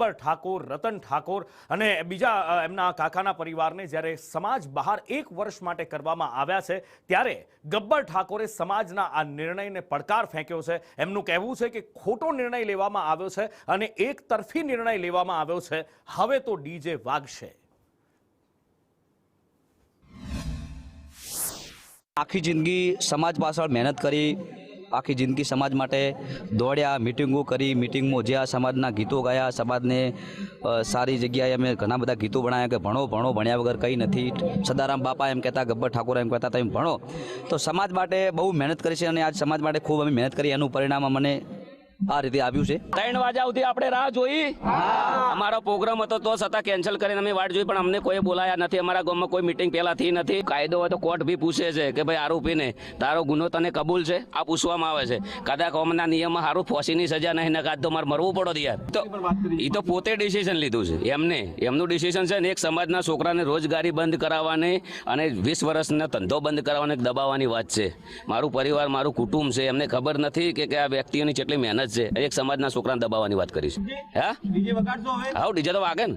ગબ્બર ઠાકોર, રતન ઠાકોર અને બીજા એમના કાકાના પરિવારને જ્યારે સમાજ બહાર 1 વર્ષ માટે કરવામાં આવ્યા છે ત્યારે ગબ્બર ઠાકોરે સમાજના આ નિર્ણયને પડકાર ફેંક્યો છે। એમનું કહેવું છે કે ખોટો નિર્ણય લેવામાં આવ્યો છે અને એક તરફી નિર્ણય લેવામાં આવ્યો છે। હવે તો ડીજે વાગશે। આખી જિંદગી સમાજ પાછળ મહેનત કરી, આખી જિંદગી સમાજ માટે દોડ્યા, મિટિંગો કરી, મિટિંગમાં જે આ સમાજના ગીતો ગાયા, સમાજને સારી જગ્યાએ અમે ઘણા બધા ગીતો બનાવ્યા કે ભણો ભણો, ભણ્યા વગર કંઈ નથી। સદારામ બાપા એમ કહેતા, ગબ્બર ઠાકોર એમ કહેતા, તમે ભણો। તો સમાજ માટે બહુ મહેનત કરી છે અને આજ સમાજ માટે ખૂબ અમે મહેનત કરી, એનું પરિણામ અમને આ રીતે આવ્યું છે। 3 વાગ્યા સુધી આપણે રાહ જોઈ, અમારો પ્રોગ્રામ હતો તો છતાં કેન્સલ કરીને અમે વાટ જોઈ, પણ અમને કોઈ બોલાયા નથી। અમારા ગામમાં કોઈ મીટિંગ પહેલા થઈ નથી। કાયદો હોય તો કોર્ટ બી પૂછે છે કે ભાઈ આરોપીને તારો ગુનો તને કબૂલ છે, આ પૂછવામાં આવે છે। કદાચ કોમના નિયમમાં સારું ફાંસીની સજા નહીં નકાત તો મારે મરવું પડો યાર। તો એ તો પોતે ડિસિઝન લીધું છે, એમનું ડિસિઝન છે ને એક સમાજના છોકરાને રોજગારી બંધ કરાવવાની અને 20 વર્ષનો ધંધો બંધ કરાવવાની દબાવવાની વાત છે। મારું પરિવાર, મારું કુટુંબ છે, એમને ખબર નથી કે આ વ્યક્તિઓની કેટલી મહેનત છે। એક સમાજના છોકરાને દબાવવાની વાત કરી છે। હા, ડીજે તો વાગે ને।